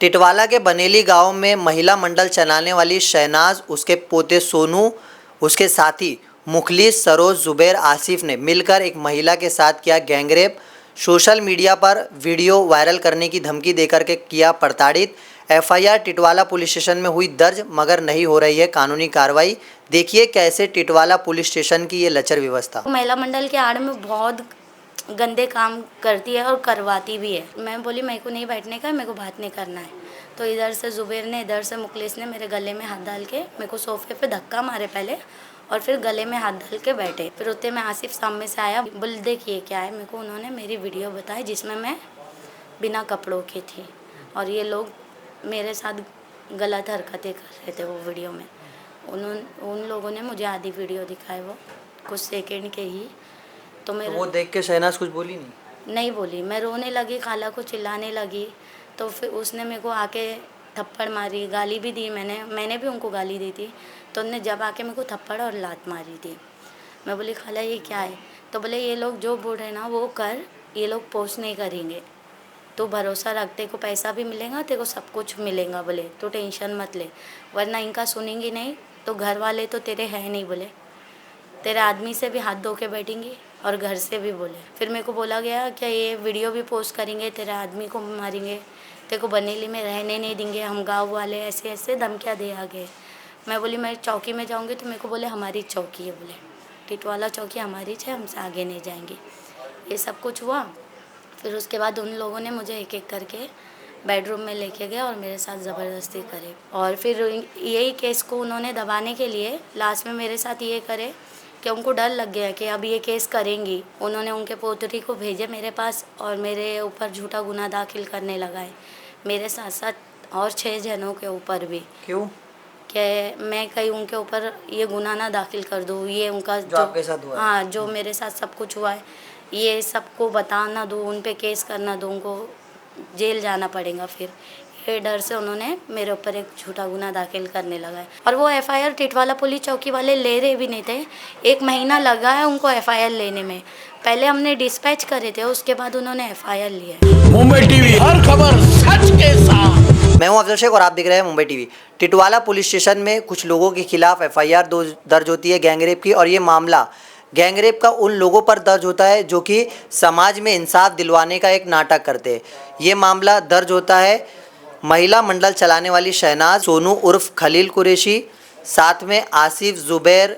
टिटवाला के बनेली गांव में महिला मंडल चलाने वाली शहनाज, उसके पोते सोनू, उसके साथी मुखलिस, सरोज, जुबैर, आसिफ ने मिलकर एक महिला के साथ किया गैंगरेप। सोशल मीडिया पर वीडियो वायरल करने की धमकी देकर के किया प्रताड़ित। एफआईआर टिटवाला पुलिस स्टेशन में हुई दर्ज, मगर नहीं हो रही है कानूनी कार्रवाई। देखिए कैसे टिटवाला पुलिस स्टेशन की ये लचर व्यवस्था। महिला मंडल के आड़ में बहुत गंदे काम करती है और करवाती भी है। मैं बोली मेरे को नहीं बैठने का, मेरे को बात नहीं करना है। तो इधर से जुबैर ने, इधर से मुखलिस ने मेरे गले में हाथ डाल के मेरे को सोफे पे धक्का मारे पहले, और फिर गले में हाथ डाल के बैठे। फिर उतने में आसिफ सामने से आया, बोल देखिए क्या है। मेरे को उन्होंने मेरी वीडियो बताई जिसमें मैं बिना कपड़ों की थी, और ये लोग मेरे साथ गलत हरकतें कर रहे थे वो वीडियो में। उन लोगों ने मुझे आधी वीडियो दिखाई, वो कुछ सेकंड के ही। तो वो देख के शहनाज कुछ बोली नहीं बोली। मैं रोने लगी, खाला को चिल्लाने लगी। तो फिर उसने मेरे को आके थप्पड़ मारी, गाली भी दी। मैंने भी उनको गाली दी थी। तो उन्होंने जब आके मेरे को थप्पड़ और लात मारी थी। मैं बोली खाला ये क्या है। तो बोले ये लोग जो बोल रहे हैं ना वो कर, ये लोग पोस्ट नहीं करेंगे, तो भरोसा रख, तेरे को पैसा भी मिलेगा, तेरे को सब कुछ मिलेगा, बोले तो टेंशन मत ले, वरना इनका सुनेंगी नहीं तो घर वाले तो तेरे है नहीं, बोले तेरे आदमी से भी हाथ धो के बैठेंगी और घर से भी। बोले फिर मेरे को बोला गया क्या ये वीडियो भी पोस्ट करेंगे, तेरे आदमी को मारेंगे, तेरे को बनेली में रहने नहीं देंगे हम गांव वाले, ऐसे ऐसे धमकियाँ दे आ गए। मैं बोली मैं चौकी में जाऊंगी, तो मेरे को बोले हमारी चौकी है, बोले टिटवाला चौकी हमारी है, हमसे आगे नहीं जाएंगे। ये सब कुछ हुआ। फिर उसके बाद उन लोगों ने मुझे एक एक करके बेडरूम में लेके गए और मेरे साथ ज़बरदस्ती करे। और फिर यही केस को उन्होंने दबाने के लिए लास्ट में मेरे साथ ये करे कि उनको डर लग गया कि अब ये केस करेंगी। उन्होंने उनके पोतरी को भेजे मेरे पास और मेरे ऊपर झूठा गुनाह दाखिल करने लगाए, मेरे साथ साथ और 6 जनों के ऊपर भी। क्यों? कि मैं कहीं उनके ऊपर ये गुनाह ना दाखिल कर दूँ, ये उनका जो आपके साथ हुआ है। हाँ, जो मेरे साथ सब कुछ हुआ है ये सबको बता ना दूँ, उन पे केस करना दूँ, उनको जेल जाना पड़ेगा। फिर ये डर से उन्होंने मेरे ऊपर एक झूठा गुनाह दाखिल करने लगा है। और वो एफआईआर टिटवाला पुलिस चौकी वाले ले रहे भी नहीं थे। 1 महीना लगा है उनको एफआईआर लेने में। पहले हमने डिस्पैच करे थे, उसके बाद उन्होंने एफआईआर लिया है। मुंबई टीवी, हर खबर सच के साथ। मैं हूं अफजल शेख और आप देख रहे हैं Mumbai TV. Titwala police station में कुछ लोगों के खिलाफ एफआईआर दर्ज होती है गैंगरेप की, और ये मामला गैंगरेप का उन लोगों पर दर्ज होता है जो कि समाज में इंसाफ दिलवाने का एक नाटक करते हैं। ये मामला दर्ज होता है महिला मंडल चलाने वाली शहनाज, सोनू उर्फ खलील कुरैशी, साथ में आसिफ, जुबैर,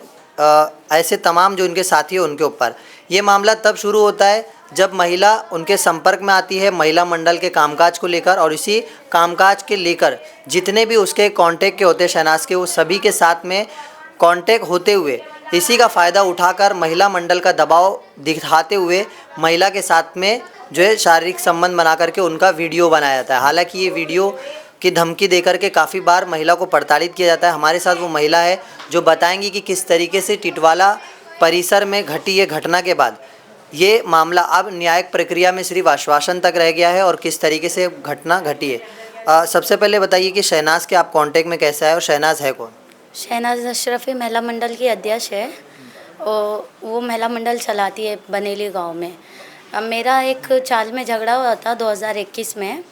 ऐसे तमाम जो इनके साथी हैं उनके ऊपर। ये मामला तब शुरू होता है जब महिला उनके संपर्क में आती है महिला मंडल के कामकाज को लेकर, और इसी कामकाज के लेकर जितने भी उसके कांटेक्ट के होते हैं शहनाज के, वो सभी के साथ में कांटेक्ट होते हुए इसी का फ़ायदा उठाकर महिला मंडल का दबाव दिखाते हुए महिला के साथ में जो है शारीरिक संबंध बना करके उनका वीडियो बनाया जाता है। हालांकि ये वीडियो की धमकी देकर के काफ़ी बार महिला को प्रताड़ित किया जाता है। हमारे साथ वो महिला है जो बताएंगी कि किस तरीके से टिटवाला परिसर में घटी ये घटना के बाद ये मामला अब न्यायिक प्रक्रिया में सिर्फ आश्वासन तक रह गया है और किस तरीके से घटना घटी है। सबसे पहले बताइए कि शहनाज के आप कांटेक्ट में कैसे आए और शहनाज है कौन? शहनाज अशरफी महिला मंडल की अध्यक्ष है और वो महिला मंडल चलाती है बनेली गांव में। अब मेरा एक चाल में झगड़ा हुआ था 2021 में,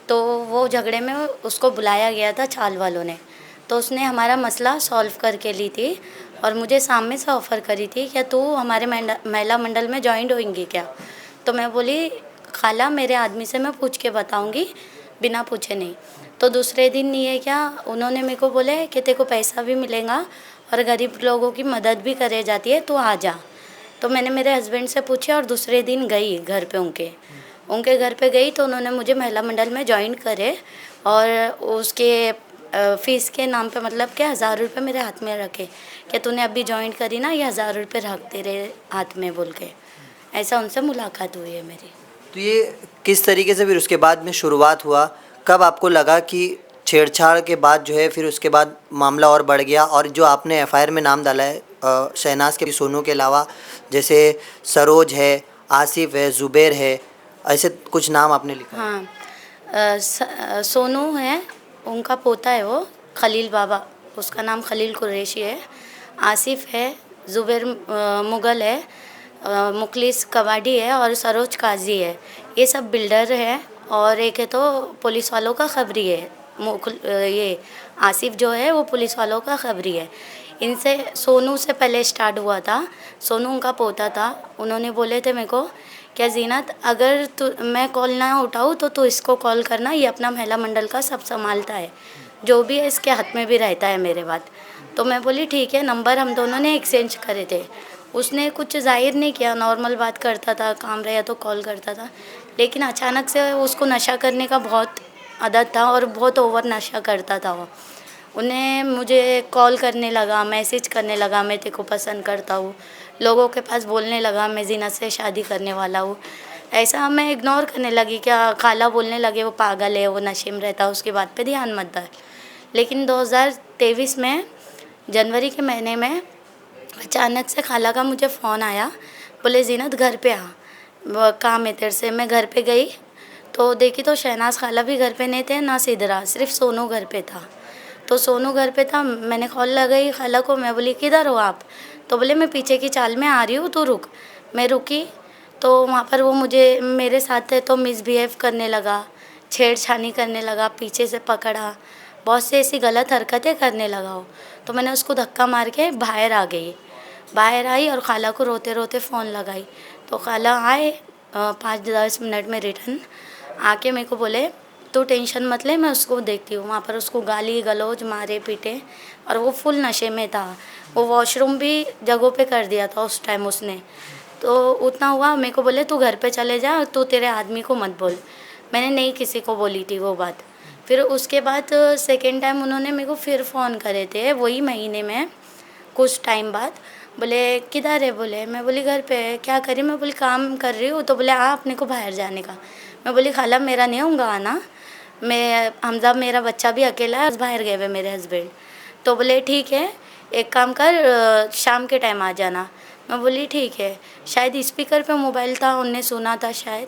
तो वो झगड़े में उसको बुलाया गया था चाल वालों ने, तो उसने हमारा मसला सॉल्व करके ली थी और मुझे सामने से ऑफ़र करी थी क्या तू हमारे महिला मंडल में ज्वाइन होएंगी क्या। तो मैं बोली खाला मेरे आदमी से मैं पूछ के बताऊंगी, बिना पूछे नहीं। तो दूसरे दिन ये क्या उन्होंने मेरे को बोले कि तेरे को पैसा भी मिलेगा और गरीब लोगों की मदद भी करे जाती है, तो आ जा। तो मैंने मेरे हस्बैंड से पूछा और दूसरे दिन गई घर पे उनके घर पे गई, तो उन्होंने मुझे महिला मंडल में ज्वाइन करे और उसके फ़ीस के नाम पे मतलब कि 1000 रुपये मेरे हाथ में रखे कि तूने अभी ज्वाइन करी ना, ये 1000 रुपये रख तेरे हाथ में, बोल के ऐसा उनसे मुलाकात हुई है मेरी। तो ये किस तरीके से फिर उसके बाद में शुरुआत हुआ? कब आपको लगा कि छेड़छाड़ के बाद जो है फिर उसके बाद मामला और बढ़ गया, और जो आपने एफआईआर में नाम डाला है शहनाज के सोनू के अलावा जैसे सरोज है, आसिफ है, जुबैर है, ऐसे कुछ नाम आपने लिखा? हाँ, सोनू है उनका पोता है, वो खलील बाबा, उसका नाम खलील कुरैशी है। आसिफ है, जुबैर मुगल है, मुखलिस कवाडी है और सरोज काजी है। ये सब बिल्डर है और एक है तो पुलिस वालों का खबरी है, ये आसिफ जो है वो पुलिस वालों का खबरी है। इनसे सोनू से पहले स्टार्ट हुआ था, सोनू उनका पोता था। उन्होंने बोले थे मेरे को क्या जीनत, अगर तू मैं कॉल ना उठाऊँ तो तू इसको कॉल करना, ये अपना महिला मंडल का सब संभालता है, जो भी है इसके हाथ में भी रहता है मेरे बात। तो मैं बोली ठीक है। नंबर हम दोनों ने एक्सचेंज करे थे। उसने कुछ जाहिर नहीं किया, नॉर्मल बात करता था, काम रहा तो कॉल करता था। लेकिन अचानक से उसको नशा करने का बहुत आदत था और बहुत ओवर नशा करता था वो। उन्हें मुझे कॉल करने लगा, मैसेज करने लगा, मैं तेरे को पसंद करता हूँ, लोगों के पास बोलने लगा मैं जीनत से शादी करने वाला हूँ। ऐसा मैं इग्नोर करने लगी, क्या खाला बोलने लगे वो पागल है, वो नशे में रहता है, उसकी बात पे ध्यान मत डाल। लेकिन 2023 में जनवरी के महीने में अचानक से खाला का मुझे फ़ोन आया, बोले जीनत घर पे आ, काम है तेरे से। मैं घर पे गई तो देखी तो शहनाज खाला भी घर पे नहीं थे, ना सिदरा, सिर्फ सोनू घर पे था। तो सोनू घर पे था, मैंने कॉल लगाई खाला को, मैं बोली किधर हो आप? तो बोले मैं पीछे की चाल में आ रही हूँ, तू रुक। मैं रुकी तो वहाँ पर वो मुझे मेरे साथ है तो मिसबिहेव करने लगा, छेड़छानी करने लगा, पीछे से पकड़ा, बहुत सी ऐसी गलत हरकतें करने लगा वो। तो मैंने उसको धक्का मार के बाहर आ गई, बाहर आई और खाला को रोते रोते फ़ोन लगाई। तो खाला आए 5-10 मिनट में रिटर्न आके मेरे को बोले तू टेंशन मत ले, मैं उसको देखती हूँ। वहाँ पर उसको गाली गलौज मारे पीटे और वो फुल नशे में था। वो वॉशरूम भी जगहों पे कर दिया था उस टाइम उसने। तो उतना हुआ, मेरे को बोले तू घर पे चले जा, तू तेरे आदमी को मत बोल। मैंने नहीं किसी को बोली थी वो बात। फिर उसके बाद सेकेंड टाइम उन्होंने मेरे को फिर फ़ोन करे थे वही महीने में, कुछ टाइम बाद। बोले किधर है? बोले मैं बोली घर पे। क्या करी? मैं बोली काम कर रही हूँ। तो बोले अपने को बाहर जाने का। मैं बोली खाला मेरा नहीं होगा आना, मैं हमजा मेरा बच्चा भी अकेला है, बाहर गए हुए मेरे हस्बैंड। तो बोले ठीक है, एक काम कर शाम के टाइम आ जाना। मैं बोली ठीक है। शायद स्पीकर पे मोबाइल था, उनने सुना था शायद,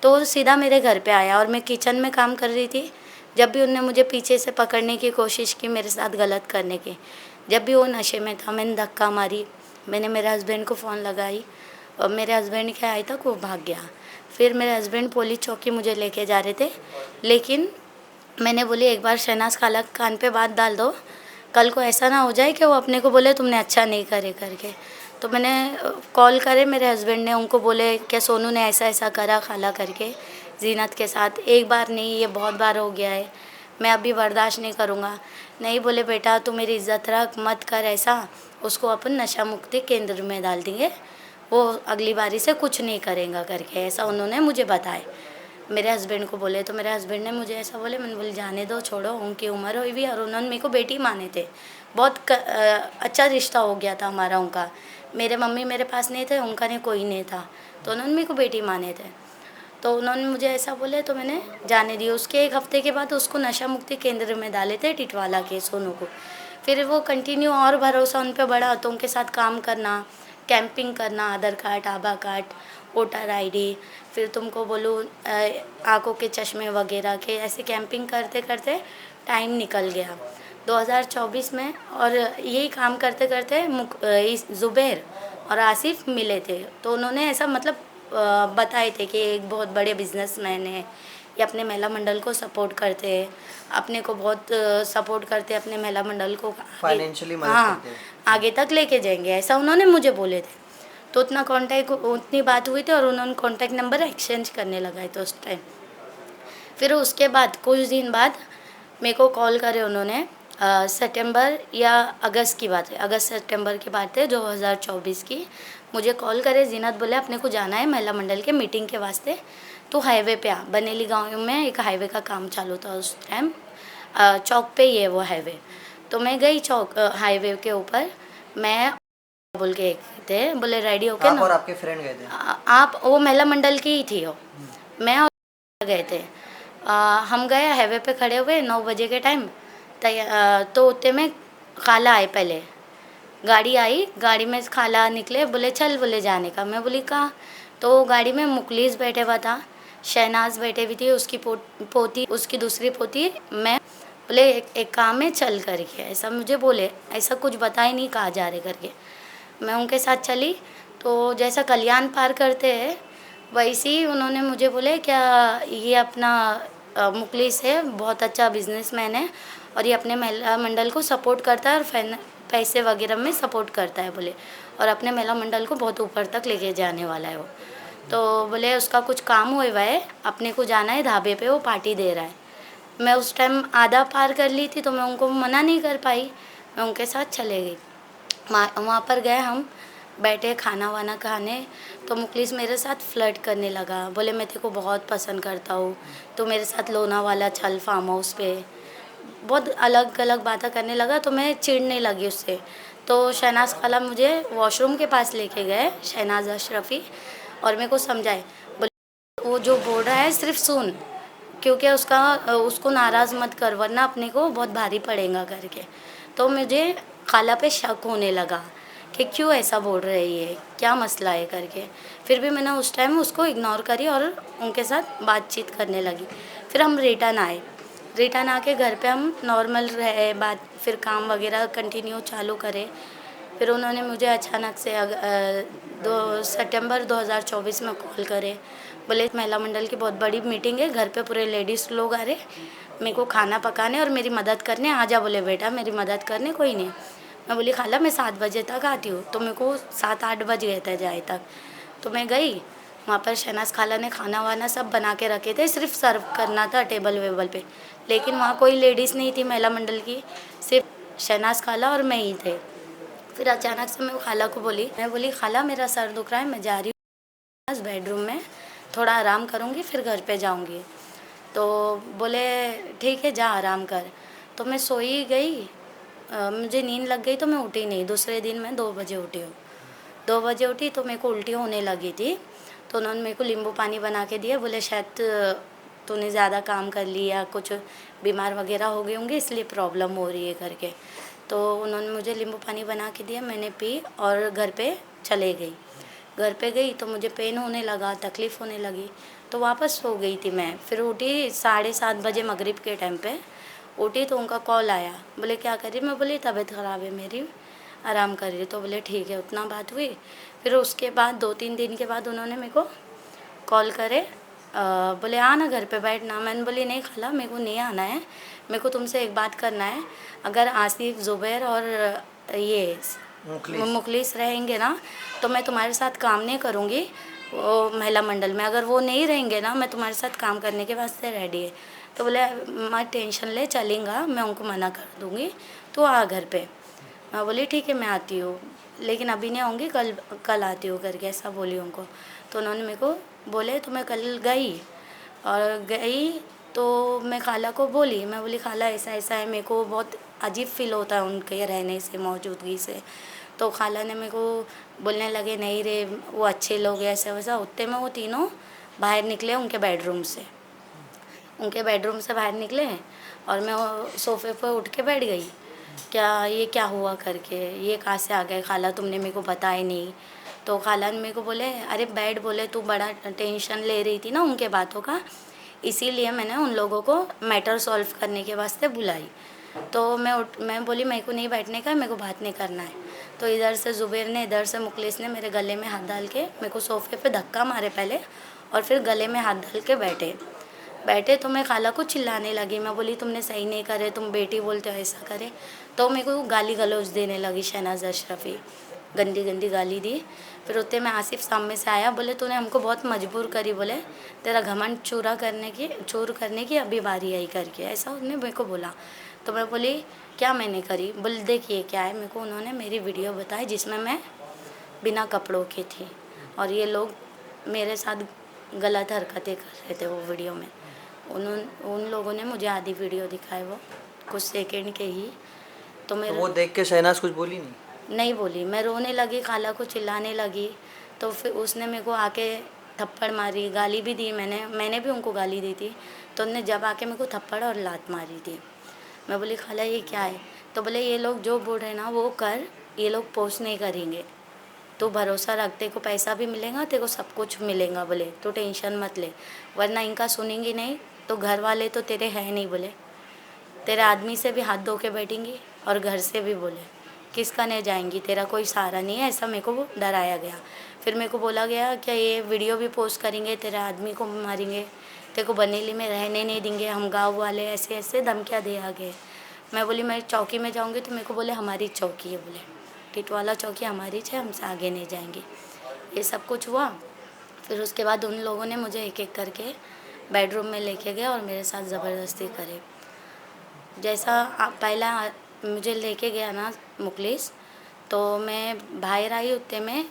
तो सीधा मेरे घर पे आया और मैं किचन में काम कर रही थी। जब भी उनने मुझे पीछे से पकड़ने की कोशिश की, मेरे साथ गलत करने की, जब भी वो नशे में था, मैंने धक्का मारी। मैंने मेरे हस्बैंड को फ़ोन लगाई और मेरे हस्बैंड के आए तक वो भाग गया। फिर मेरे हस्बैंड पुलिस चौकी मुझे लेके जा रहे थे, लेकिन मैंने बोली एक बार शहनाज खाला कान पे बात डाल दो, कल को ऐसा ना हो जाए कि वो अपने को बोले तुमने अच्छा नहीं करे करके। तो मैंने कॉल करे मेरे हस्बैंड ने, उनको बोले क्या सोनू ने ऐसा ऐसा करा खाला करके जीनत के साथ। एक बार नहीं, ये बहुत बार हो गया है, मैं अभी बर्दाश्त नहीं करूँगा। नहीं बोले बेटा तू मेरी इज़्ज़त रख, मत कर ऐसा, उसको अपन नशा मुक्ति केंद्र में डाल देंगे, वो अगली बारी से कुछ नहीं करेगा करके, ऐसा उन्होंने मुझे बताया। मेरे हस्बैंड को बोले तो मेरे हस्बैंड ने मुझे ऐसा बोले। मैंने बोली जाने दो, छोड़ो, उनकी उम्र हुई भी और उन्होंने मेरे को बेटी माने थे। बहुत अच्छा रिश्ता हो गया था हमारा उनका। मेरे मम्मी मेरे पास नहीं थे, उनका नहीं कोई नहीं था, तो उन्होंने मेरे को बेटी माने थे। तो उन्होंने मुझे ऐसा बोले तो मैंने जाने दिया। उसके एक हफ्ते के बाद उसको नशा मुक्ति केंद्र में डाले थे टिटवाला के, सोनू को। फिर वो कंटिन्यू और भरोसा उन पे बढ़ा तो उनके साथ काम करना, कैंपिंग करना, आधार कार्ड, आभा कार्ड, वोटर आईडी, फिर तुमको बोलूँ आँखों के चश्मे वगैरह के, ऐसे कैंपिंग करते करते टाइम निकल गया 2024 में। और यही काम करते करते ज़ुबैर और आसिफ मिले थे, तो उन्होंने ऐसा मतलब बताए थे कि एक बहुत बड़े बिजनेसमैन है, ये अपने महिला मंडल को सपोर्ट करते हैं, अपने को बहुत सपोर्ट करते हैं, अपने महिला मंडल को फाइनेंशियली मदद हाँ करते हैं। आगे तक लेके जाएंगे, ऐसा उन्होंने मुझे बोले थे। तो उतनी बात हुई थी और उन्होंने कॉन्टैक्ट नंबर एक्सचेंज करने लगाए थे उस टाइम। फिर उसके बाद कुछ दिन बाद मेरे को कॉल करे उन्होंने, सितंबर या अगस्त की बात है, अगस्त सितंबर की बात है 2024 की। मुझे कॉल करे जीनत बोले अपने को जाना है महिला मंडल के मीटिंग के वास्ते, तो हाईवे पे आ। बनेली गांव में एक हाईवे का काम चालू था उस टाइम, चौक पे ही है वो हाईवे। तो मैं गई चौक हाईवे के ऊपर, मैं बोल के थे, बोले रेडी होके आप ना। और आपके फ्रेंड गए थे? आप वो महिला मंडल की ही थी वो, मैं और गए थे। हम गए हाईवे पे खड़े हुए 9 बजे के टाइम। तो उतने में खाला आए, पहले गाड़ी आई, गाड़ी में खाला निकले, बोले चल, बोले जाने का। मैं बोली कहाँ? तो गाड़ी में मुखलिस बैठे हुआ था, शहनाज बैठे हुई थी, उसकी पोती, उसकी दूसरी पोती, मैं। बोले एक काम है चल करके, ऐसा मुझे बोले, ऐसा कुछ बता ही नहीं कहाँ जा रहे करके। मैं उनके साथ चली, तो जैसा कल्याण पार करते हैं वैसे ही उन्होंने मुझे बोले क्या ये अपना मुखलिस है, बहुत अच्छा बिजनेसमैन है और ये अपने महिला मंडल को सपोर्ट करता है और पैसे वगैरह में सपोर्ट करता है बोले, और अपने महिला मंडल को बहुत ऊपर तक लेके जाने वाला है वो। तो बोले उसका कुछ काम हुआ है, अपने को जाना है ढाबे पे, वो पार्टी दे रहा है। मैं उस टाइम आधा पार कर ली थी तो मैं उनको मना नहीं कर पाई, मैं उनके साथ चले गई। वहाँ पर गए हम, बैठे खाना वाना खाने, तो मुखलिस मेरे साथ फ्लर्ट करने लगा। बोले मैं तेरे को बहुत पसंद करता हूँ, तो मेरे साथ लोनावाला चल फार्म हाउस पे, बहुत अलग अलग बातें करने लगा। तो मैं चिढ़ने लगी उससे। तो शहनाज खाला मुझे वॉशरूम के पास लेके गए, शहनाज अशरफी, और मेरे को समझाए, बोले वो जो बोल रहा है सिर्फ सुन, क्योंकि उसको नाराज़ मत कर वरना अपने को बहुत भारी पड़ेगा करके। तो मुझे खाला पे शक होने लगा कि क्यों ऐसा बोल रही है, क्या मसला है करके। फिर भी मैंने उस टाइम उसको इग्नोर करी और उनके साथ बातचीत करने लगी। फिर हम रिटर्न आके घर पे हम नॉर्मल रहे, बात फिर काम वगैरह कंटिन्यू चालू करे। फिर उन्होंने मुझे अचानक से 2 सितंबर 2024 में कॉल करे, बोले महिला मंडल की बहुत बड़ी मीटिंग है, घर पे पूरे लेडीज़ लोग आ रहे, मेरे को खाना पकाने और मेरी मदद करने आ जा। बोले बेटा मेरी मदद करने कोई नहीं। मैं बोली खाला मैं 7 बजे तक आती हूँ, तो मेरे को 7-8 बज गए थे जाए तक। तो मैं गई वहाँ पर, शहनाज खाला ने खाना वाना सब बना के रखे थे, सिर्फ सर्व करना था टेबल वेबल पे। लेकिन वहाँ कोई लेडीज़ नहीं थी महिला मंडल की, सिर्फ शहनाज खाला और मैं ही थे। फिर अचानक से मैं खाला को मैं बोली खाला मेरा सर दुख रहा है, मैं जा रही हूँ बेडरूम में, थोड़ा आराम करूँगी फिर घर पे जाऊँगी। तो बोले ठीक है जा आराम कर। तो मैं सोई गई, मुझे नींद लग गई तो मैं उठी नहीं। दूसरे दिन मैं 2 बजे उठी हूँ। 2 बजे उठी तो मेरे को उल्टी होने लगी थी, तो उन्होंने मेरे को नींबू पानी बना के दिया। बोले शायद तूने ज़्यादा काम कर लिया, कुछ बीमार वगैरह हो गई होंगी इसलिए प्रॉब्लम हो रही है करके। तो उन्होंने मुझे नींबू पानी बना के दिया, मैंने पी और घर पे चले गई। घर पे गई तो मुझे पेन होने लगा, तकलीफ़ होने लगी, तो वापस सो गई थी मैं। फिर उठी 7:30 बजे मगरिब के टाइम पे उठी तो उनका कॉल आया, बोले क्या कर रही। मैं बोली तबीयत ख़राब है मेरी, आराम कर रही। तो बोले ठीक है, उतना बात हुई। फिर उसके बाद 2-3 दिन के बाद उन्होंने मेरे को कॉल करे, बोले आना घर पे बैठना। मैंने बोली नहीं खाला मेरे को नहीं आना है, मेरे को तुमसे एक बात करना है। अगर आसिफ ज़ुबैर और ये मुखलिस रहेंगे ना तो मैं तुम्हारे साथ काम नहीं करूँगी वो महिला मंडल में। अगर वो नहीं रहेंगे ना मैं तुम्हारे साथ काम करने के वास्ते रेडी है। तो बोले मत टेंशन ले, चलेगा, मैं उनको मना कर दूँगी, तो आ घर पे। मैं बोली ठीक है मैं आती हूँ, लेकिन अभी नहीं आऊँगी, कल आती हूँ करके ऐसा बोली उनको। तो उन्होंने मेरे को बोले तो मैं कल गई, और गई तो मैं खाला को बोली, मैं बोली खाला ऐसा ऐसा है, मेरे को बहुत अजीब फील होता है उनके रहने से, मौजूदगी से। तो खाला ने मेरे को बोलने लगे नहीं रे वो अच्छे लोग हैं ऐसा वैसा। उतने में वो तीनों बाहर निकले उनके बेडरूम से बाहर निकले, और मैं सोफ़े पर उठ के बैठ गई, क्या ये क्या हुआ करके, ये कहाँ से आ गए खाला, तुमने मेरे को बताया नहीं। तो खाला ने मेरे को बोले अरे बैठ, बोले तू बड़ा टेंशन ले रही थी ना उनके बातों का, इसीलिए मैंने उन लोगों को मैटर सॉल्व करने के वास्ते बुलाई। तो मैं बोली मेरे को नहीं बैठने का, मेरे को बात नहीं करना है। तो इधर से ज़ुबैर ने, इधर से मुखलिस ने मेरे गले में हाथ डाल के मेरे को सोफ़े पे धक्का मारे पहले, और फिर गले में हाथ डाल के बैठे तो मैं खाला को चिल्लाने लगी। मैं बोली तुमने सही नहीं करे, तुम बेटी बोलते हो ऐसा करे। तो मेरे को गाली गलौज देने लगी शहनाज अशरफी, गंदी गंदी गाली दी। फिर उतने में आसिफ सामने से आया, बोले तूने हमको बहुत मजबूर करी, बोले तेरा घमंड चूर करने की अभी बारी आई करके, ऐसा उन्होंने मेरे को बोला। तो मैं बोली क्या मैंने करी। बोले देखिए क्या है, मेरे को उन्होंने मेरी वीडियो बताई जिसमें मैं बिना कपड़ों की थी, और ये लोग मेरे साथ गलत हरकतें कर रहे थे वो वीडियो में। उन लोगों ने मुझे आधी वीडियो दिखाई, वो कुछ सेकंड के ही। तो मैं वो देख के शहनाज कुछ बोली नहीं बोली, मैं रोने लगी, खाला को चिल्लाने लगी। तो फिर उसने मेरे को आके थप्पड़ मारी, गाली भी दी, मैंने भी उनको गाली दी थी। तो उन्होंने जब आके मेरे को थप्पड़ और लात मारी थी। मैं बोली खाला ये क्या है। तो बोले ये लोग जो बोल रहे हैं ना वो कर, ये लोग पोस्ट नहीं करेंगे, तो भरोसा रख, तेरे को पैसा भी मिलेगा, तेरे को सब कुछ मिलेगा, बोले तो टेंशन मत ले, वरना इनका सुनेंगी नहीं तो घर वाले तो तेरे हैं नहीं, बोले तेरे आदमी से भी हाथ धो के बैठेंगी और घर से भी, बोले किसका नहीं जाएंगी, तेरा कोई सहारा नहीं है, ऐसा मेरे को डराया गया। फिर मेरे को बोला गया कि ये वीडियो भी पोस्ट करेंगे, तेरे आदमी को मारेंगे, तेरे को बनेली में रहने नहीं देंगे हम गांव वाले, ऐसे ऐसे धमकियाँ दे आगे। मैं बोली मैं चौकी में जाऊंगी, तो मेरे को बोले हमारी चौकी है, बोले टिटवाला चौकी हमारी है, हमसे आगे नहीं जाएंगी। ये सब कुछ हुआ। फिर उसके बाद उन लोगों ने मुझे एक एक करके बेडरूम में लेके गए और मेरे साथ ज़बरदस्ती करे। जैसा पहला मुझे लेके गया ना मुखलिस, तो मैं बाहर आई, उतने में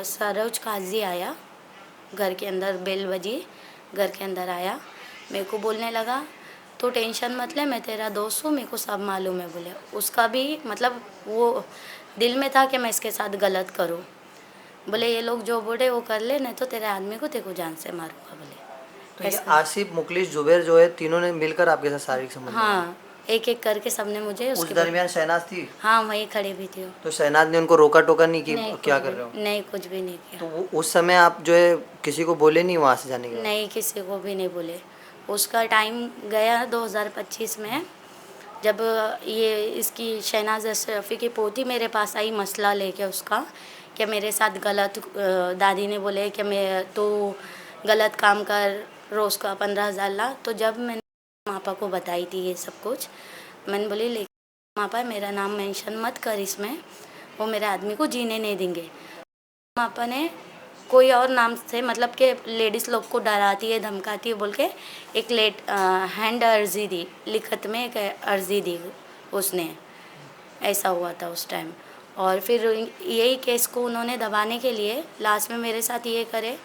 सरोज काजी आया, घर के अंदर बेल बजी, घर के अंदर आया, मेरे को बोलने लगा तो टेंशन मत ले, मैं तेरा दोस्त हूँ, मेरे को सब मालूम है, बोले। उसका भी मतलब वो दिल में था कि मैं इसके साथ गलत करूँ। बोले ये लोग जो बोले वो कर ले, नहीं तो तेरे आदमी को तेरे को जान से मारूंगा, बोले। तो ये आसिफ, मुखलिस, जुबैर जो है, तीनों ने मिलकर आपके साथ शारीरिक संबंध बनाए? हाँ, एक एक करके सबने मुझे उस दरमियान शहनाज थी? हाँ, वहीं खड़ी भी थी वो। तो शहनाज ने उनको रोका टोका नहीं कि नहीं, क्या कुछ कर भी- रहे हो? नहीं, कुछ भी नहीं किया। तो उस समय आप जो है किसी को बोले नहीं वहाँ से जाने के बाद? नहीं, किसी को भी नहीं बोले। उसका टाइम गया 2025 में, जब ये इसकी शहनाज अशरफी की पोती मेरे पास आई मसला लेके उसका, कि मेरे साथ गलत दादी ने बोले कि मैं तो गलत काम कर, रोज़ का 15,000 ला। तो जब मैंने मापा को बताई थी ये सब कुछ, मैंने बोली लेकिन मापा मेरा नाम मेंशन मत कर इसमें, वो मेरे आदमी को जीने नहीं देंगे। मापा ने कोई और नाम से, मतलब कि लेडीज़ लोग को डराती है धमकाती है बोल के, एक हैंड अर्जी दी, लिखत में एक अर्जी दी उसने। ऐसा हुआ था उस टाइम। और फिर यही केस को उन्होंने दबाने के लिए लास्ट में मेरे साथ ये करे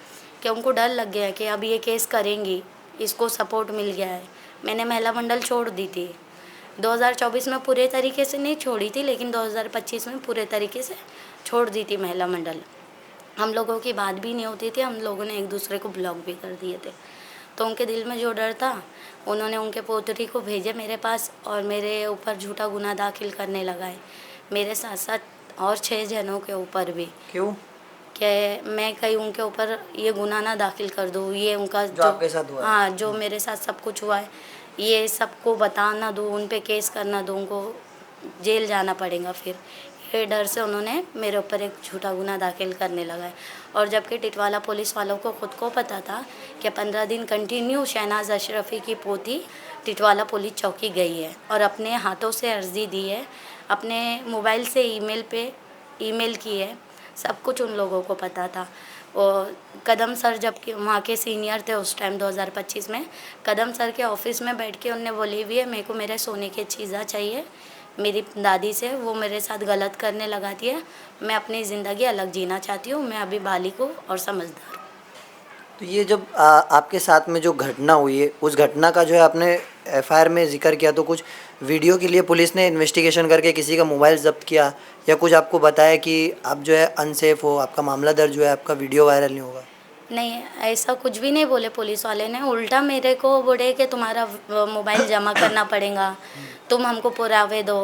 कि उनको डर लग गया कि अब ये केस करेंगी, इसको सपोर्ट मिल गया है। मैंने महिला मंडल छोड़ दी थी 2024 में, पूरे तरीके से नहीं छोड़ी थी, लेकिन 2025 में पूरे तरीके से छोड़ दी थी महिला मंडल। हम लोगों की बात भी नहीं होती थी, हम लोगों ने एक दूसरे को ब्लॉक भी कर दिए थे। तो उनके दिल में जो डर था, उन्होंने उनके पोतरी को भेजे मेरे पास और मेरे ऊपर झूठा गुनाह दाखिल करने लगाए, मेरे साथ साथ और 6 जनों के ऊपर भी। क्यों? कि मैं कहीं उनके ऊपर ये गुनाह ना दाखिल कर दूँ, ये उनका जो आपके साथ हुआ है? हाँ, जो मेरे साथ सब कुछ हुआ है, ये सबको बता ना दूँ, उन पे केस करना दूँ, उनको जेल जाना पड़ेगा। फिर ये डर से उन्होंने मेरे ऊपर एक झूठा गुनाह दाखिल करने लगा है। और जबकि टिटवाला पुलिस वालों को खुद को पता था कि 15 दिन कंटिन्यू शहनाज अशरफी की पोती टिटवाला पुलिस चौकी गई है और अपने हाथों से अर्जी दी है, अपने मोबाइल से ईमेल की है, सब कुछ उन लोगों को पता था। और कदम सर जबकि वहाँ के सीनियर थे उस टाइम 2025 में, कदम सर के ऑफिस में बैठ के उनने बोली हुई है मेरे को मेरे सोने की चीज़ें चाहिए, मेरी दादी से वो मेरे साथ गलत करने लगाती है, मैं अपनी ज़िंदगी अलग जीना चाहती हूँ, मैं अभी बालिग हूँ और समझदार हूँ। तो ये जब आपके साथ में जो घटना हुई है, उस घटना का जो है आपने एफआईआर में जिक्र किया, तो कुछ वीडियो के लिए पुलिस ने इन्वेस्टिगेशन करके किसी का मोबाइल जब्त किया या कुछ आपको बताया कि आप जो है अनसेफ हो, आपका मामला दर्ज हुआ है, आपका वीडियो वायरल नहीं होगा? नहीं, ऐसा कुछ भी नहीं बोले पुलिस वाले ने, उल्टा मेरे को बोले कि तुम्हारा मोबाइल जमा करना पड़ेगा, तुम हमको पुरावे दो,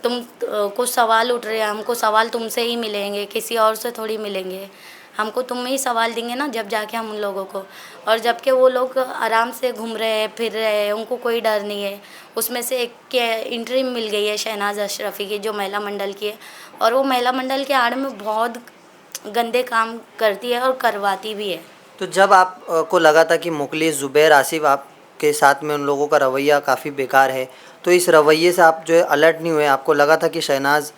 तुम कुछ सवाल उठ रहे हैं, हमको सवाल तुमसे ही मिलेंगे, किसी और से थोड़ी मिलेंगे, हमको तुम ही सवाल देंगे ना जब जाके हम उन लोगों को। और जबकि वो लोग आराम से घूम रहे हैं, फिर रहे हैं, उनको कोई डर नहीं है। उसमें से एक के इंटरव्यू मिल गई है शहनाज अशरफी की, जो महिला मंडल की है, और वो महिला मंडल के आड़ में बहुत गंदे काम करती है और करवाती भी है। तो जब आप को लगा था कि मुखलिस, जुबैर, आसिफ आपके साथ में उन लोगों का रवैया काफ़ी बेकार है, तो इस रवैये से आप जो है अलर्ट नहीं हुए? आपको लगा था कि शहनाज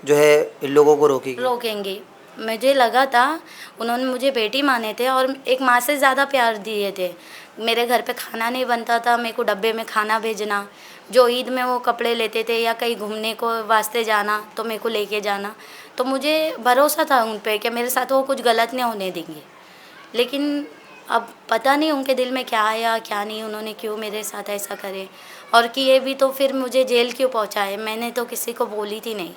जो है इन लोगों को रोकेंगे? मुझे लगा था, उन्होंने मुझे बेटी माने थे और एक माँ से ज़्यादा प्यार दिए थे। मेरे घर पे खाना नहीं बनता था, मेरे को डब्बे में खाना भेजना, जो ईद में वो कपड़े लेते थे या कहीं घूमने को वास्ते जाना तो मेरे को लेके जाना, तो मुझे भरोसा था उन पे कि मेरे साथ वो कुछ गलत नहीं होने देंगे। लेकिन अब पता नहीं उनके दिल में क्या आया क्या नहीं, उन्होंने क्यों मेरे साथ ऐसा करे और किए भी तो फिर मुझे जेल क्यों पहुँचाए? मैंने तो किसी को बोली थी नहीं।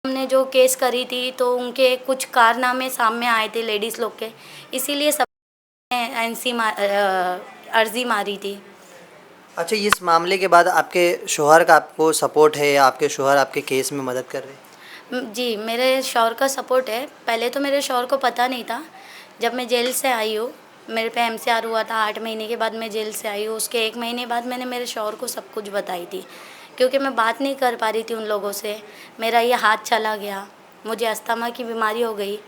हमने जो केस करी थी तो उनके कुछ कारनामे सामने आए थे लेडीज़ लोग के, इसीलिए सब अर्जी मारी थी। अच्छा, इस मामले के बाद आपके शौहर का आपको सपोर्ट है या आपके शौहर आपके केस में मदद कर रहे हैं? जी, मेरे शौहर का सपोर्ट है। पहले तो मेरे शौहर को पता नहीं था, जब मैं जेल से आई हूँ, मेरे पे MCR हुआ था 8 महीने के बाद मैं जेल से आई हूँ, उसके 1 महीने बाद मैंने मेरे शौहर को सब कुछ बताई थी क्योंकि मैं बात नहीं कर पा रही थी उन लोगों से। मेरा ये हाथ चला गया, मुझे अस्थमा की बीमारी हो गई,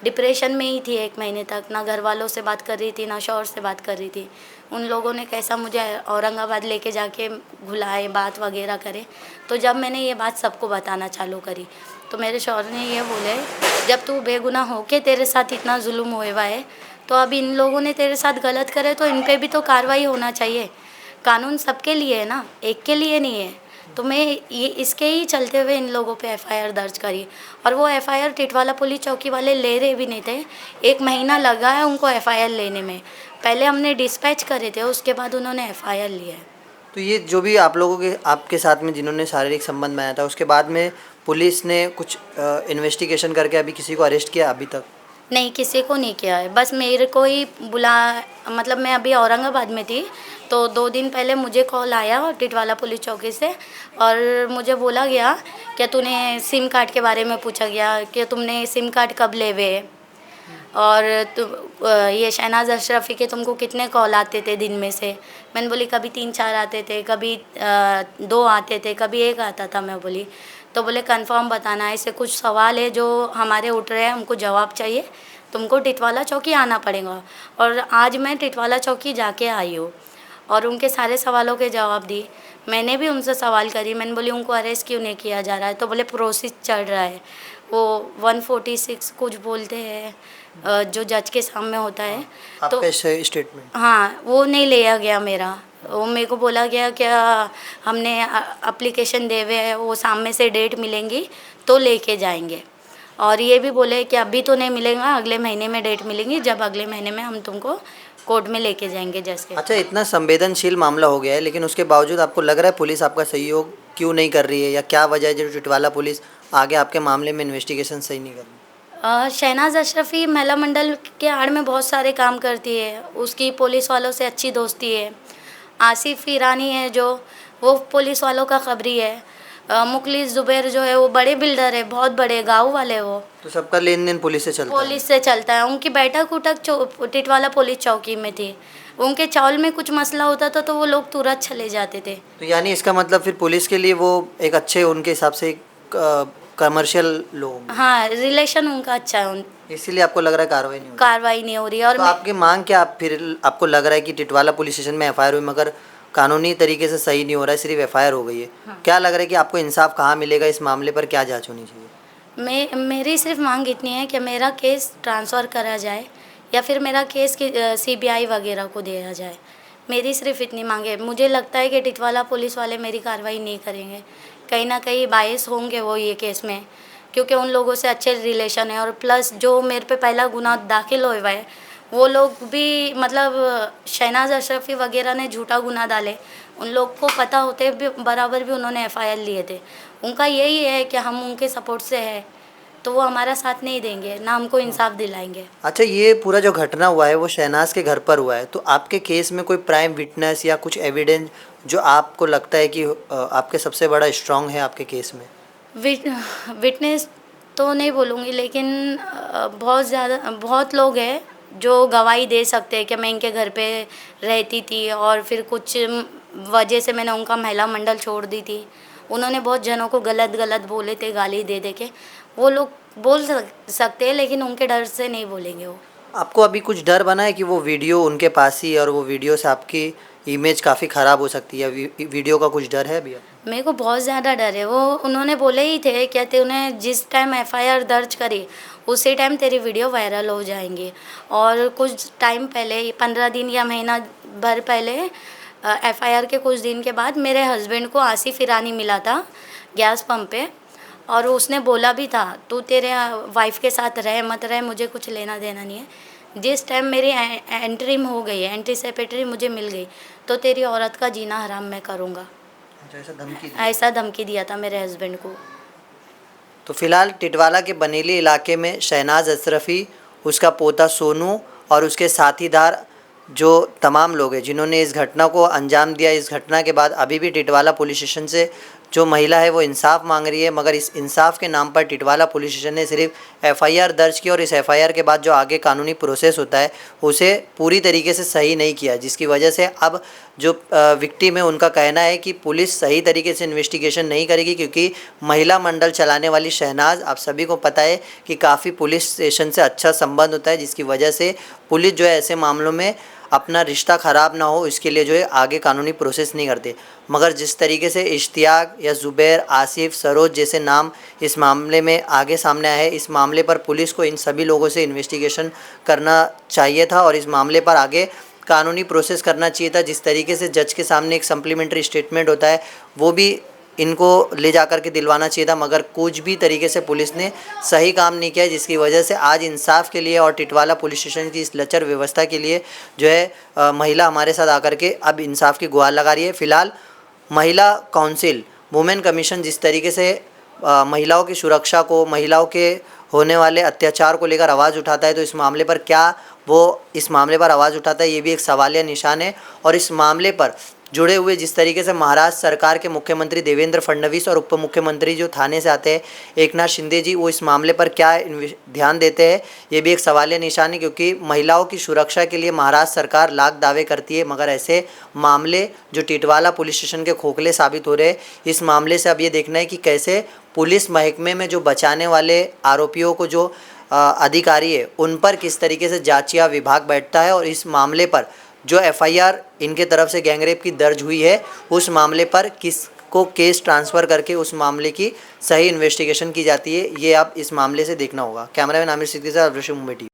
डिप्रेशन में ही थी 1 महीने तक, ना घर वालों से बात कर रही थी, ना शौहर से बात कर रही थी। उन लोगों ने कैसा मुझे औरंगाबाद लेके जाके घुलाए, बात वगैरह करे। तो जब मैंने ये बात सबको बताना चालू करी तो मेरे शौहर ने ये बोले, जब तू बेगुनाह हो के तेरे साथ इतना जुल्म हुआ है तो अब इन लोगों ने तेरे साथ गलत करे तो इन पे भी तो कार्रवाई होना चाहिए। कानून सबके लिए है ना, एक के लिए नहीं है। तो मैं ये इसके ही चलते हुए इन लोगों पे एफआईआर दर्ज करी और वो एफआईआर टिटवाला पुलिस चौकी वाले ले रहे भी नहीं थे। 1 महीना लगा है उनको एफआईआर लेने में। पहले हमने डिस्पैच करे थे, उसके बाद उन्होंने एफआईआर लिया है। तो ये जो भी आप लोगों के आपके साथ में जिन्होंने शारीरिक संबंध बनाया था, उसके बाद में पुलिस ने कुछ इन्वेस्टिगेशन करके अभी किसी को अरेस्ट किया अभी तक? नहीं, किसी को नहीं किया है, बस मेरे को ही मतलब मैं अभी औरंगाबाद में थी तो 2 दिन पहले मुझे कॉल आया टिटवाला पुलिस चौकी से और मुझे बोला गया कि तूने सिम कार्ड के बारे में पूछा गया कि तुमने सिम कार्ड कब ले हुए और ये शहनाज अशरफी के तुमको कितने कॉल आते थे दिन में से। मैंने बोली कभी 3-4 आते थे, कभी 2 आते थे, कभी 1 आता था। मैं बोली तो बोले कंफर्म बताना, ऐसे कुछ सवाल है जो हमारे उठ रहे हैं, हमको जवाब चाहिए, तुमको टिटवाला चौकी आना पड़ेगा। और आज मैं टिटवाला चौकी जाके आई हूँ और उनके सारे सवालों के जवाब दी। मैंने भी उनसे सवाल करी, मैंने बोली उनको अरेस्ट क्यों नहीं किया जा रहा है, तो बोले प्रोसेस चल रहा है। वो 146 कुछ बोलते हैं जो जज के सामने होता है। तो आपका स्टेटमेंट? हाँ, वो नहीं लिया गया मेरा। वो मेरे को बोला गया कि हमने एप्लीकेशन दे हुए है, वो सामने से डेट मिलेंगी तो लेके जाएंगे। और ये भी बोले कि अभी तो नहीं मिलेगा, अगले महीने में डेट मिलेंगी, जब अगले महीने में हम तुमको कोर्ट में लेके जाएंगे जैसे। अच्छा, इतना संवेदनशील मामला हो गया है, लेकिन उसके बावजूद आपको लग रहा है पुलिस आपका सहयोग क्यों नहीं कर रही है, या क्या वजह है जो टिटवाला पुलिस आगे आपके मामले में इन्वेस्टिगेशन सही नहीं कर रही? शहनाज अशरफी महिला मंडल के आड़ में बहुत सारे काम करती है, उसकी पुलिस वालों से अच्छी दोस्ती है। आसिफ ईरानी है जो, वो पुलिस वालों का खबरी है। मुखलिस जुबैर जो है वो बड़े बिल्डर है, बहुत बड़े गांव वाले वो। तो सबका लेन देन पुलिस से चलता है? पुलिस से चलता है। उनकी बैठक उठक टिटवाला पुलिस चौकी में थी। उनके चावल में कुछ मसला होता था तो वो लोग तुरंत चले जाते थे। तो यानी इसका मतलब फिर पुलिस के लिए वो एक अच्छे, उनके हिसाब से कमर्शियल लोग? हाँ, रिलेशन उनका अच्छा है, इसीलिए आपको लग रहा है कार्रवाई नहीं हो रही? कार्रवाई नहीं हो रही है। और तो आपकी मांग क्या, आप फिर आपको लग रहा है कि टिटवाला पुलिस स्टेशन में एफआईआर हुई मगर कानूनी तरीके से सही नहीं हो रहा है, सिर्फ एफआईआर हो गई है, क्या लग रहा है कि आपको इंसाफ कहाँ मिलेगा, इस मामले पर क्या जांच होनी चाहिए? मेरी सिर्फ मांग इतनी है कि मेरा केस ट्रांसफ़र करा जाए या फिर मेरा केस सीबीआई वगैरह को दिया जाए। मेरी सिर्फ इतनी मांग है। मुझे लगता है कि टिटवाला पुलिस वाले मेरी कार्रवाई नहीं करेंगे, कहीं ना कहीं बायस होंगे वो ये केस में, क्योंकि उन लोगों से अच्छे रिलेशन है। और प्लस जो मेरे पे पहला गुनाह दाखिल हुआ है वो लोग भी, मतलब शहनाज अशरफी वगैरह ने झूठा गुनाह डाले, उन लोग को पता होते भी बराबर भी उन्होंने एफआईआर लिए थे। उनका यही है कि हम उनके सपोर्ट से है तो वो हमारा साथ नहीं देंगे, ना हमको इंसाफ दिलाएंगे। अच्छा, ये पूरा जो घटना हुआ है वो शहनाज के घर पर हुआ है, तो आपके केस में कोई प्राइम विटनेस या कुछ एविडेंस जो आपको लगता है कि आपके सबसे बड़ा स्ट्रॉन्ग है आपके केस में? विटनेस तो नहीं बोलूँगी, लेकिन बहुत लोग हैं जो गवाही दे सकते हैं कि मैं इनके घर पे रहती थी और फिर कुछ वजह से मैंने उनका महिला मंडल छोड़ दी थी। उन्होंने बहुत जनों को गलत बोले थे, गाली दे दे के। वो लोग बोल सकते हैं लेकिन उनके डर से नहीं बोलेंगे वो। आपको अभी कुछ डर बना है कि वो वीडियो उनके पास ही, और वो वीडियो से आपकी इमेज काफ़ी ख़राब हो सकती है, वीडियो का कुछ डर है भैया? मेरे को बहुत ज़्यादा डर है। वो उन्होंने बोले ही थे, कहते उन्हें जिस टाइम एफआईआर दर्ज करी उसी टाइम तेरी वीडियो वायरल हो जाएंगी। और कुछ टाइम पहले, 15 दिन या महीना भर पहले, एफआईआर के कुछ दिन के बाद मेरे हस्बैंड को आसिफ ईरानी मिला था गैस पंप पे, और उसने बोला भी था तू तेरे वाइफ के साथ रह मत रहे, मुझे कुछ लेना देना नहीं है। जिस टाइम मेरी एंट्रीम हो गई है, एंट्री सेक्रेटरी मुझे मिल गई, तो तेरी औरत का जीना हराम मैं करूँगा। ऐसा धमकी दिया था मेरे हस्बैंड को। तो फिलहाल टिटवाला के बनेली इलाके में शहनाज अशरफी, उसका पोता सोनू और उसके साथीदार जो तमाम लोग हैं जिन्होंने इस घटना को अंजाम दिया, इस घटना के बाद अभी भी टिटवाला पुलिस स्टेशन से जो महिला है वो इंसाफ मांग रही है, मगर इस इंसाफ के नाम पर टिटवाला पुलिस स्टेशन ने सिर्फ एफआईआर दर्ज की और इस एफआईआर के बाद जो आगे कानूनी प्रोसेस होता है उसे पूरी तरीके से सही नहीं किया, जिसकी वजह से अब जो विक्टिम है उनका कहना है कि पुलिस सही तरीके से इन्वेस्टिगेशन नहीं करेगी, क्योंकि महिला मंडल चलाने वाली शहनाज, आप सभी को पता है कि काफ़ी पुलिस स्टेशन से अच्छा संबंध होता है, जिसकी वजह से पुलिस जो है ऐसे मामलों में अपना रिश्ता ख़राब ना हो इसके लिए जो है आगे कानूनी प्रोसेस नहीं करते। मगर जिस तरीके से इश्तियाक या ज़ुबैर, आसिफ, सरोज जैसे नाम इस मामले में आगे सामने आए हैं, इस मामले पर पुलिस को इन सभी लोगों से इन्वेस्टिगेशन करना चाहिए था और इस मामले पर आगे कानूनी प्रोसेस करना चाहिए था। जिस तरीके से जज के सामने एक सप्लीमेंट्री स्टेटमेंट होता है वो भी इनको ले जा कर के दिलवाना चाहिए था, मगर कुछ भी तरीके से पुलिस ने सही काम नहीं किया, जिसकी वजह से आज इंसाफ के लिए और टिटवाला पुलिस स्टेशन की इस लचर व्यवस्था के लिए जो है महिला हमारे साथ आकर के अब इंसाफ की गुहार लगा रही है। फ़िलहाल महिला काउंसिल, वुमेन कमीशन जिस तरीके से महिलाओं की सुरक्षा को, महिलाओं के होने वाले अत्याचार को लेकर आवाज़ उठाता है, तो इस मामले पर क्या वो इस मामले पर आवाज़ उठाता है, ये भी एक सवालिया निशान है। और इस मामले पर जुड़े हुए जिस तरीके से महाराष्ट्र सरकार के मुख्यमंत्री देवेंद्र फडणवीस और उप मुख्यमंत्री जो थाने से आते हैं एकनाथ शिंदे जी, वो इस मामले पर क्या ध्यान देते हैं, ये भी एक सवालिया निशान है। क्योंकि महिलाओं की सुरक्षा के लिए महाराष्ट्र सरकार लाख दावे करती है, मगर ऐसे मामले जो टिटवाला पुलिस स्टेशन के खोखले साबित हो रहे हैं, इस मामले से अब ये देखना है कि कैसे पुलिस महकमे में जो बचाने वाले आरोपियों को जो अधिकारी है उन पर किस तरीके से जांचिया विभाग बैठता है और इस मामले पर जो एफआईआर इनके तरफ से गैंगरेप की दर्ज हुई है उस मामले पर किसको केस ट्रांसफ़र करके उस मामले की सही इन्वेस्टिगेशन की जाती है, ये अब इस मामले से देखना होगा। कैमरामैन आमिर सिद्दीकी के साथ मुंबई टीवी।